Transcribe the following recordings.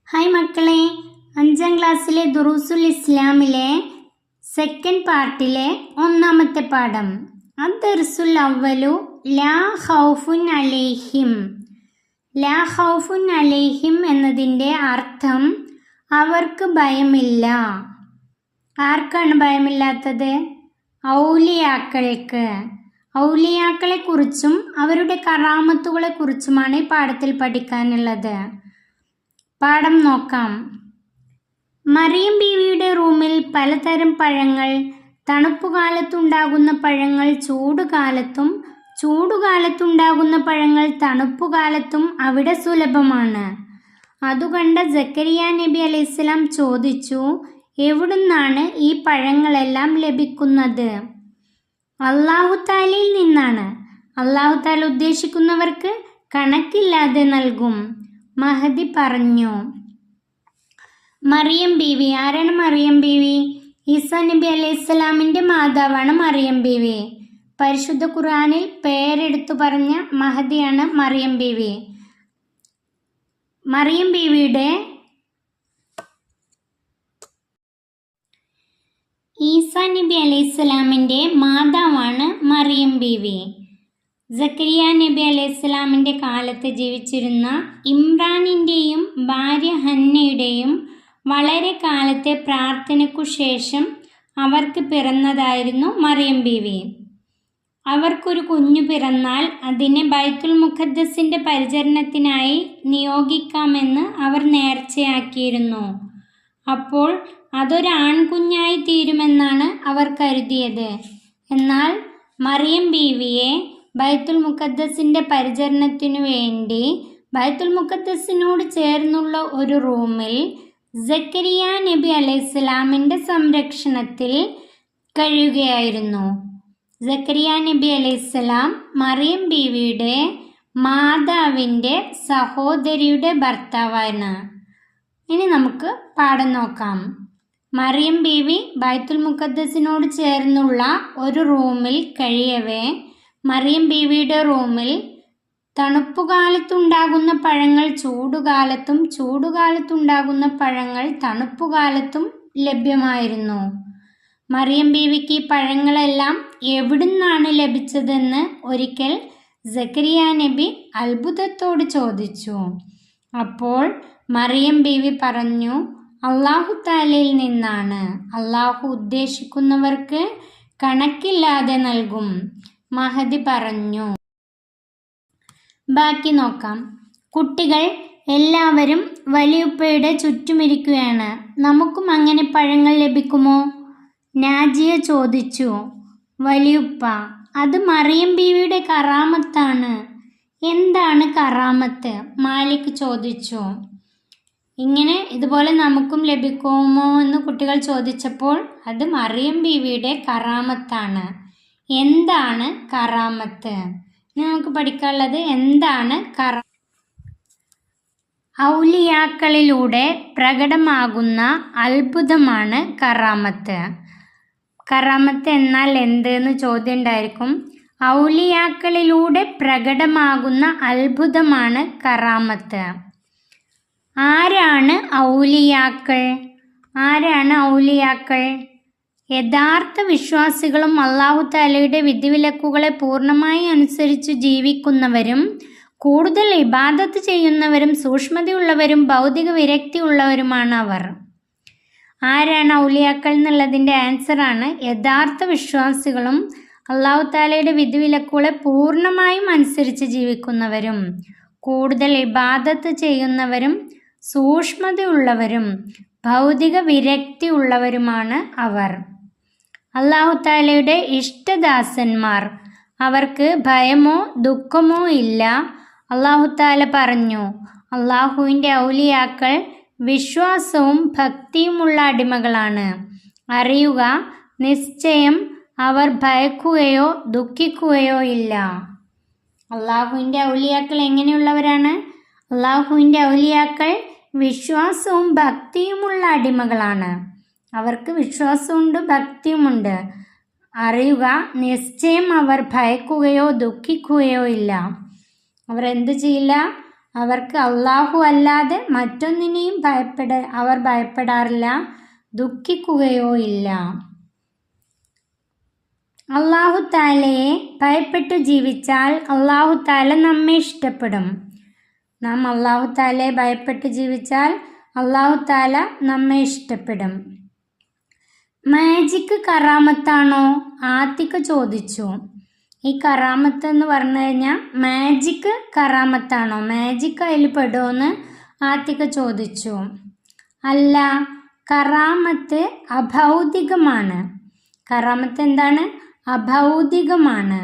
Hi മക്കളെ, 5ാം ക്ലാസ്സിലെ ദുറൂസുൽ ഇസ്ലാമിലെ സെക്കൻഡ് പാർട്ടിലെ ഒന്നാമത്തെ പാഠം അദ്ദർസുൽ അവ്വലു ലാ ഖൗഫുൻ അലൈഹിം. ലാ ഖൗഫുൻ അലൈഹിം എന്നതിൻ്റെ അർത്ഥം അവർക്ക് ഭയമില്ല. ആർക്കാണ് ഭയമില്ലാത്തത്? ഔലിയാക്കൾക്ക്. ഔലിയാക്കളെക്കുറിച്ചും അവരുടെ കറാമത്തുകളെക്കുറിച്ചുമാണ് ഈ പാഠത്തിൽ പഠിക്കാനുള്ളത്. പാഠം നോക്കാം. മറിയം ബീവിയുടെ റൂമിൽ പലതരം പഴങ്ങൾ, തണുപ്പുകാലത്തുണ്ടാകുന്ന പഴങ്ങൾ ചൂടുകാലത്തും, ചൂടുകാലത്തുണ്ടാകുന്ന പഴങ്ങൾ തണുപ്പുകാലത്തും അവിടെ സുലഭമാണ്. അതുകണ്ട സക്കരിയ നബി അലൈഹിസ്സലാം ചോദിച്ചു, എവിടുന്നാണ് ഈ പഴങ്ങളെല്ലാം ലഭിക്കുന്നത്? അല്ലാഹു തആലയിൽ നിന്നാണ്. അല്ലാഹു തആല ഉദ്ദേശിക്കുന്നവർക്ക് കണക്കില്ലാതെ നൽകും. മഹദി പറഞ്ഞു. മറിയം ബീവി. ആരാണ് മറിയം ബീവി? ഈസാ നബി അലൈഹിസ്സലാമിൻ്റെ മാതാവാണ് മറിയം ബീവി. പരിശുദ്ധ ഖുർആനിൽ പേരെടുത്തു പറഞ്ഞ മഹദിയാണ് മറിയം ബീവി. മറിയം ബീവിയുടെ ഈസാ നബി അലൈഹിസ്സലാമിൻ്റെ മാതാവാണ് മറിയം ബീവി. സക്കരിയ നബി അലൈഹിസ്സലാമിൻ്റെ കാലത്ത് ജീവിച്ചിരുന്ന ഇമ്രാനിൻ്റെയും ഭാര്യ ഹന്നയുടെയും വളരെ കാലത്തെ പ്രാർത്ഥനയ്ക്കു ശേഷം അവർക്ക് പിറന്നതായിരുന്നു മറിയം ബീവി. അവർക്കൊരു കുഞ്ഞു പിറന്നാൽ അതിനെ ബൈത്തുൽ മുഖദ്ദസിൻ്റെ പരിചരണത്തിനായി നിയോഗിക്കാമെന്ന് അവർ നേർച്ചയാക്കിയിരുന്നു. അപ്പോൾ അതൊരു ആൺകുഞ്ഞായി തീരുമെന്നാണ് അവർ കരുതിയത്. എന്നാൽ മറിയം ബീവിയെ ബൈത്തുൽ മുഖദ്ദസിൻ്റെ പരിചരണത്തിനു വേണ്ടി ബൈത്തുൽ മുഖദ്ദസിനോട് ചേർന്നുള്ള ഒരു റൂമിൽ സക്കരിയ നബി അലൈഹിസ്സലാമിൻ്റെ സംരക്ഷണത്തിൽ കഴിയുകയായിരുന്നു. സക്കരിയ നബി അലൈഹിസ്സലാം മറിയം ബീവിയുടെ മാതാവിൻ്റെ സഹോദരിയുടെ ഭർത്താവാണ്. ഇനി നമുക്ക് പാഠം നോക്കാം. മറിയം ബീവി ബൈത്തുൽ മുഖദ്ദസിനോട് ചേർന്നുള്ള ഒരു റൂമിൽ കഴിയവേ മറിയം ബീവിയുടെ റൂമിൽ തണുപ്പുകാലത്തുണ്ടാകുന്ന പഴങ്ങൾ ചൂടുകാലത്തും, ചൂടുകാലത്തുണ്ടാകുന്ന പഴങ്ങൾ തണുപ്പുകാലത്തും ലഭ്യമായിരുന്നു. മറിയം ബീവിക്ക് ഈ പഴങ്ങളെല്ലാം എവിടുന്നാണ് ലഭിച്ചതെന്ന് ഒരിക്കൽ സക്കരിയ നബി അത്ഭുതത്തോട് ചോദിച്ചു. അപ്പോൾ മറിയം ബീവി പറഞ്ഞു, അല്ലാഹു തആലയിൽ നിന്നാണ്. അല്ലാഹു ഉദ്ദേശിക്കുന്നവർക്ക് കണക്കില്ലാതെ നൽകും. മഹദി പറഞ്ഞു. ബാക്കി നോക്കാം. കുട്ടികൾ എല്ലാവരും വലിയുപ്പയുടെ ചുറ്റുമിരിക്കുകയാണ്. നമുക്കും അങ്ങനെ പഴങ്ങൾ ലഭിക്കുമോ? നാജിയ ചോദിച്ചു. വലിയുപ്പ, അത് മറിയം ബീവിയുടെ കറാമത്താണ്. എന്താണ് കറാമത്ത്? മാലിക് ചോദിച്ചു. ഇതുപോലെ നമുക്കും ലഭിക്കുമോ എന്ന് കുട്ടികൾ ചോദിച്ചപ്പോൾ അത് മറിയം ബീവിയുടെ കറാമത്താണ്. എന്താണ് കറാമത്ത്? ഇനി നമുക്ക് പഠിക്കാനുള്ളത് എന്താണ് ഔലിയാക്കളിലൂടെ പ്രകടമാകുന്ന അത്ഭുതമാണ് കറാമത്ത്. കറാമത്ത് എന്നാൽ എന്ത് എന്ന് ചോദ്യം ഉണ്ടായിരിക്കും. ഔലിയാക്കളിലൂടെ പ്രകടമാകുന്ന അത്ഭുതമാണ് കറാമത്ത്. ആരാണ് ഔലിയാക്കൾ? ആരാണ് ഔലിയാക്കൾ? യഥാർത്ഥ വിശ്വാസികളും അല്ലാഹു തആലയുടെ വിധിവിലക്കുകളെ പൂർണ്ണമായി അനുസരിച്ച് ജീവിക്കുന്നവരും കൂടുതൽ ഇബാദത്ത് ചെയ്യുന്നവരും സൂക്ഷ്മതയുള്ളവരും ഭൗതിക വിരക്തിയുള്ളവരുമാണ് അവർ. ആരാണ് ഔലിയാക്കൾ എന്നുള്ളതിൻ്റെ ആൻസറാണ് യഥാർത്ഥ വിശ്വാസികളും അല്ലാഹു തആലയുടെ വിധിവിലക്കുകളെ പൂർണ്ണമായും അനുസരിച്ച് ജീവിക്കുന്നവരും കൂടുതൽ ഇബാദത്ത് ചെയ്യുന്നവരും സൂക്ഷ്മതയുള്ളവരും ഭൗതിക വിരക്തിയുള്ളവരുമാണ് അവർ. അല്ലാഹു തആലയുടെ ഇഷ്ടദാസന്മാർ. അവർക്ക് ഭയമോ ദുഃഖമോ ഇല്ല. അല്ലാഹു തആല പറഞ്ഞു, അല്ലാഹുവിൻ്റെ ഔലിയാക്കൾ വിശ്വാസവും ഭക്തിയുമുള്ള അടിമകളാണ്. അറിയുക, നിശ്ചയം അവർ ഭയക്കുകയോ ദുഃഖിക്കുകയോ ഇല്ല. അല്ലാഹുവിൻ്റെ ഔലിയാക്കൾ എങ്ങനെയുള്ളവരാണ്? അല്ലാഹുവിൻ്റെ ഔലിയാക്കൾ വിശ്വാസവും ഭക്തിയുമുള്ള അടിമകളാണ്. അവർക്ക് വിശ്വാസമുണ്ട്, ഭക്തിയുമുണ്ട്. അറിയുക, നിശ്ചയം അവർ ഭയക്കുകയോ ദുഃഖിക്കുകയോ ഇല്ല. അവർ എന്ത് ചെയ്യില്ല? അവർക്ക് അള്ളാഹു അല്ലാതെ മറ്റൊന്നിനെയും അവർ ഭയപ്പെടാറില്ല, ദുഃഖിക്കുകയോ ഇല്ല. അള്ളാഹു താലയെ ഭയപ്പെട്ടു ജീവിച്ചാൽ അള്ളാഹു താല നമ്മെ ഇഷ്ടപ്പെടും. നാം അള്ളാഹു താലയെ ഭയപ്പെട്ടു ജീവിച്ചാൽ അള്ളാഹു താല നമ്മെ ഇഷ്ടപ്പെടും. മാജിക് കറാമത്താണോ? ആത്തിക ചോദിച്ചു. ഈ കറാമത്ത് എന്ന് പറഞ്ഞു കഴിഞ്ഞാൽ മാജിക് കറാമത്താണോ, മാജിക് അതിൽ പെടുമോയെന്ന് ആത്തിക ചോദിച്ചു. അല്ല, കറാമത്ത് അഭൗതികമാണ്. കറാമത്ത് എന്താണ്? അഭൗതികമാണ്.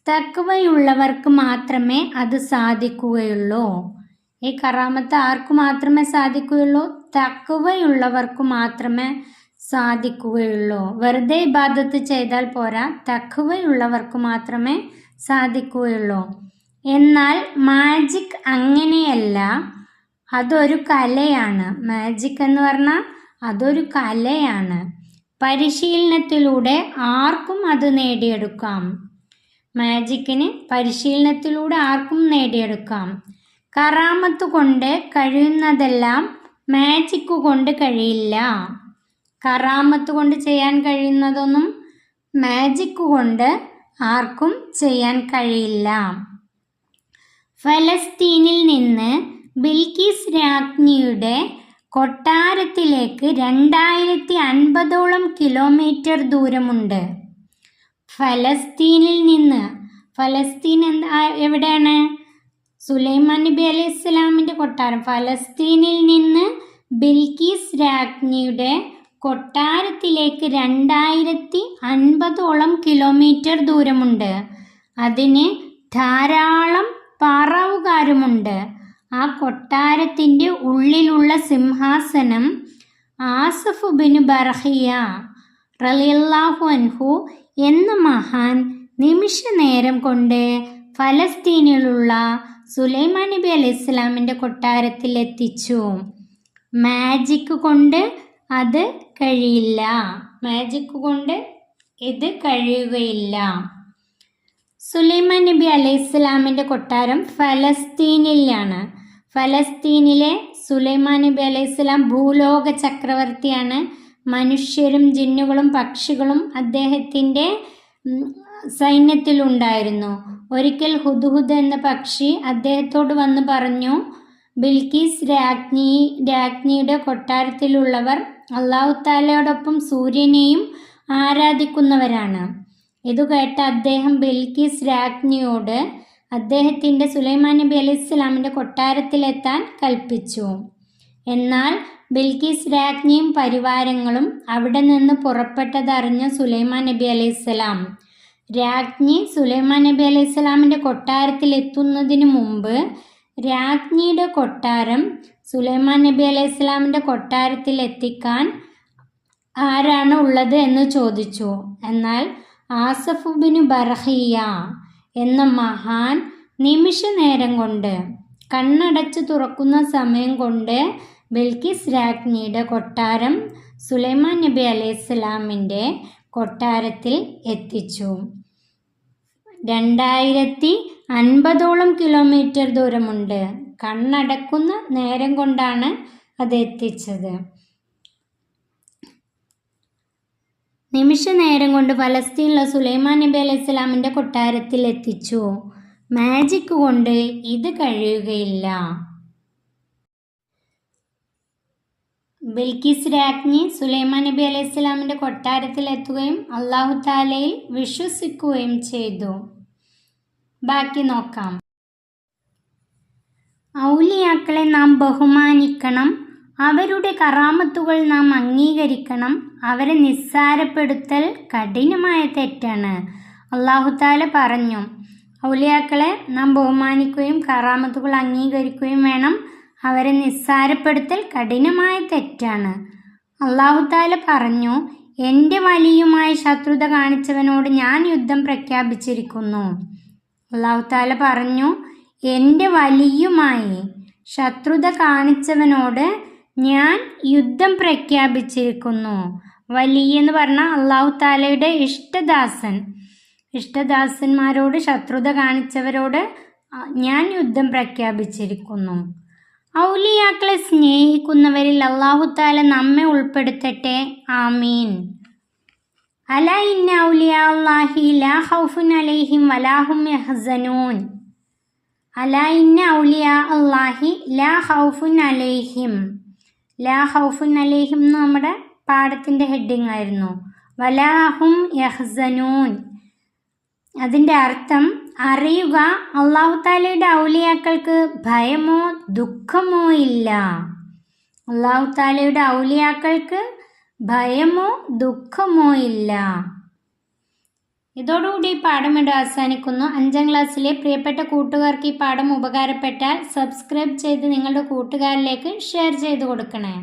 തഖ്വയുള്ളവർക്ക് മാത്രമേ അത് സാധിക്കുകയുള്ളൂ. ഈ കറാമത്ത് ആർക്ക് മാത്രമേ സാധിക്കുകയുള്ളൂ? തഖ്വയുള്ളവർക്ക് മാത്രമേ സാധിക്കുകയുള്ളൂ. വെറുതെ ഇബാദത്ത് ചെയ്താൽ പോരാ, തഖ്വയുള്ളവർക്ക് മാത്രമേ സാധിക്കുകയുള്ളൂ. എന്നാൽ മാജിക് അങ്ങനെയല്ല, അതൊരു കലയാണ്. മാജിക് എന്ന് പറഞ്ഞാൽ അതൊരു കലയാണ്. പരിശീലനത്തിലൂടെ ആർക്കും അത് നേടിയെടുക്കാം. മാജിക്കിന് പരിശീലനത്തിലൂടെ ആർക്കും നേടിയെടുക്കാം. കറാമത്ത് കൊണ്ട് കഴിയുന്നതെല്ലാം മാജിക് കൊണ്ട് കഴിയില്ല. കറാമത്ത് കൊണ്ട് ചെയ്യാൻ കഴിയുന്നതൊന്നും മാജിക് കൊണ്ട് ആർക്കും ചെയ്യാൻ കഴിയില്ല. ഫലസ്തീനിൽ നിന്ന് ബിൽക്കിസ് രാജ്ഞിയുടെ കൊട്ടാരത്തിലേക്ക് 2050ഓളം കിലോമീറ്റർ ദൂരമുണ്ട്. ഫലസ്തീനിൽ നിന്ന്, ഫലസ്തീൻ എവിടെയാണ്? സുലൈമാൻ നബി അലൈഹി സ്വലാമിൻ്റെ കൊട്ടാരം. ഫലസ്തീനിൽ നിന്ന് ബിൽക്കിസ് രാജ്ഞിയുടെ കൊട്ടാരത്തിലേക്ക് 2050ഓളം കിലോമീറ്റർ ദൂരമുണ്ട്. അതിന് ധാരാളം പാറാവുകാരുമുണ്ട്. ആ കൊട്ടാരത്തിൻ്റെ ഉള്ളിലുള്ള സിംഹാസനം ആസഫ് ബിൻ ബർഹിയ റളിയല്ലാഹു അൻഹു എന്ന മഹാൻ നിമിഷ നേരം കൊണ്ട് ഫലസ്തീനിലുള്ള സുലൈമാൻ നബി അലൈഹി സ്വലാമിൻ്റെ കൊട്ടാരത്തിൽ എത്തിച്ചു. മാജിക് കൊണ്ട് അത് കഴിയില്ല. മാജിക് കൊണ്ട് ഇത് കഴിയുകയില്ല. സുലൈമാൻ നബി അലൈഹി സ്വലാമിൻ്റെ കൊട്ടാരം ഫലസ്തീനിലാണ്. ഫലസ്തീനിലെ സുലൈമാൻ നബി അലൈഹി സ്വലാം ഭൂലോക ചക്രവർത്തിയാണ്. മനുഷ്യരും ജിന്നുകളും പക്ഷികളും അദ്ദേഹത്തിൻ്റെ സൈന്യത്തിലുണ്ടായിരുന്നു. ഒരിക്കൽ ഹുദ്ഹുദ് എന്ന പക്ഷി അദ്ദേഹത്തോട് വന്ന് പറഞ്ഞു, ബിൽക്കിസ് രാജ്ഞിയുടെ കൊട്ടാരത്തിലുള്ളവർ അല്ലാഹു തആലയോടൊപ്പം സൂര്യനെയും ആരാധിക്കുന്നവരാണ്. ഇതു കേട്ട അദ്ദേഹം ബിൽക്കിസ് രാജ്ഞിയോട് അദ്ദേഹത്തിൻ്റെ സുലൈമാൻ നബി അലൈഹി സ്വലാമിൻ്റെ കൊട്ടാരത്തിലെത്താൻ കൽപ്പിച്ചു. എന്നാൽ ബിൽക്കിസ് രാജ്ഞിയും പരിവാരങ്ങളും അവിടെ നിന്ന് പുറപ്പെട്ടതറിഞ്ഞ സുലൈമാൻ നബി അലൈഹി സ്വലാം, രാജ്ഞി സുലൈമാൻ നബി അലൈഹി സ്വലാമിൻ്റെ കൊട്ടാരത്തിലെത്തുന്നതിന് മുമ്പ് രാജ്ഞിയുടെ കൊട്ടാരം സുലൈമാൻ നബി അലൈഹി സ്വലാമിൻ്റെ കൊട്ടാരത്തിലെത്തിക്കാൻ ആരാണ് ഉള്ളത് എന്ന് ചോദിച്ചു. എന്നാൽ ആസഫ് ബിൻ ബർഹിയ എന്ന മഹാൻ നിമിഷ നേരം കൊണ്ട്, കണ്ണടച്ച് തുറക്കുന്ന സമയം കൊണ്ട് ബിൽക്കിസ് രാജ്ഞിയുടെ കൊട്ടാരം സുലൈമാൻ നബി അലൈഹി സ്വലാമിൻ്റെ കൊട്ടാരത്തിൽ എത്തിച്ചു. 2050ഓളം കിലോമീറ്റർ ദൂരമുണ്ട്. കണ്ണടക്കുന്ന നേരം കൊണ്ടാണ് അത് എത്തിച്ചത്. നിമിഷ നേരം കൊണ്ട് ഫലസ്തീനിലെ സുലൈമാൻ നബി അലൈഹി സ്വലാമിൻ്റെ കൊട്ടാരത്തിൽ എത്തിച്ചു. മാജിക് കൊണ്ട് ഇത് കഴിയുകയില്ല. ബിൽക്കിസ് രാജ്ഞി സുലൈമാൻ നബി അലൈഹി സ്വലാമിൻ്റെ കൊട്ടാരത്തിൽ എത്തുകയും അല്ലാഹു തആലയിൽ വിശ്വസിക്കുകയും ചെയ്തു. ബാക്കി നോക്കാം. ഔലിയാക്കളെ നാം ബഹുമാനിക്കണം. അവരുടെ കറാമത്തുകൾ നാം അംഗീകരിക്കണം. അവരെ നിസ്സാരപ്പെടുത്തൽ കഠിനമായ തെറ്റാണ്. അല്ലാഹു തആല പറഞ്ഞു, ഔലിയാക്കളെ നാം ബഹുമാനിക്കുകയും കറാമത്തുകൾ അംഗീകരിക്കുകയും വേണം. അവരെ നിസ്സാരപ്പെടുത്തൽ കഠിനമായ തെറ്റാണ്. അല്ലാഹു തആല പറഞ്ഞു, എൻ്റെ വലിയുമായി ശത്രുത കാണിച്ചവനോട് ഞാൻ യുദ്ധം പ്രഖ്യാപിച്ചിരിക്കുന്നു. അല്ലാഹു തആല പറഞ്ഞു, എൻ്റെ വലിയുമായി ശത്രുത കാണിച്ചവനോട് ഞാൻ യുദ്ധം പ്രഖ്യാപിച്ചിരിക്കുന്നു. വലി എന്ന് പറഞ്ഞാൽ അല്ലാഹു തആലയുടെ ഇഷ്ടദാസന്മാരോട് ശത്രുത കാണിച്ചവരോട് ഞാൻ യുദ്ധം പ്രഖ്യാപിച്ചിരിക്കുന്നു. ഔലിയാക്കളെ സ്നേഹിക്കുന്നവരിൽ അല്ലാഹു തആല നമ്മെ ഉൾപ്പെടുത്തട്ടെ. ആമീൻ. അലാ ഇന്ന ഔലിയാ അല്ലാഹി ലാ ഖൗഫുൻ അലൈഹിം വലാ ഹും യഹ്സനൂൻ. അലാ ഇന്ന ഔലിയാ അല്ലാഹി ലാ ഖൗഫുൻ അലൈഹിം. ലാ ഖൗഫുൻ അലൈഹിം എന്ന് നമ്മുടെ പാഠത്തിൻ്റെ ഹെഡിങ് ആയിരുന്നു. വലാ ഹും യഹ്സനൂൻ. അതിൻ്റെ അർത്ഥം അറിയുക, അല്ലാഹു തആലയുടെ ഔലിയാക്കൾക്ക് ഭയമോ ദുഃഖമോ ഇല്ല. അല്ലാഹു തആലയുടെ ഔലിയാക്കൾക്ക് ഭയമോ ദുഃഖമോ ഇല്ല. ഇതോടുകൂടി ഈ പാഠം ഇവിടെ അവസാനിക്കുന്നു. 5ാം ക്ലാസ്സിലെ പ്രിയപ്പെട്ട കൂട്ടുകാർക്ക് ഈ പാഠം ഉപകാരപ്പെട്ടാൽ സബ്സ്ക്രൈബ് ചെയ്ത് നിങ്ങളുടെ കൂട്ടുകാരിലേക്ക് ഷെയർ ചെയ്ത് കൊടുക്കണേ.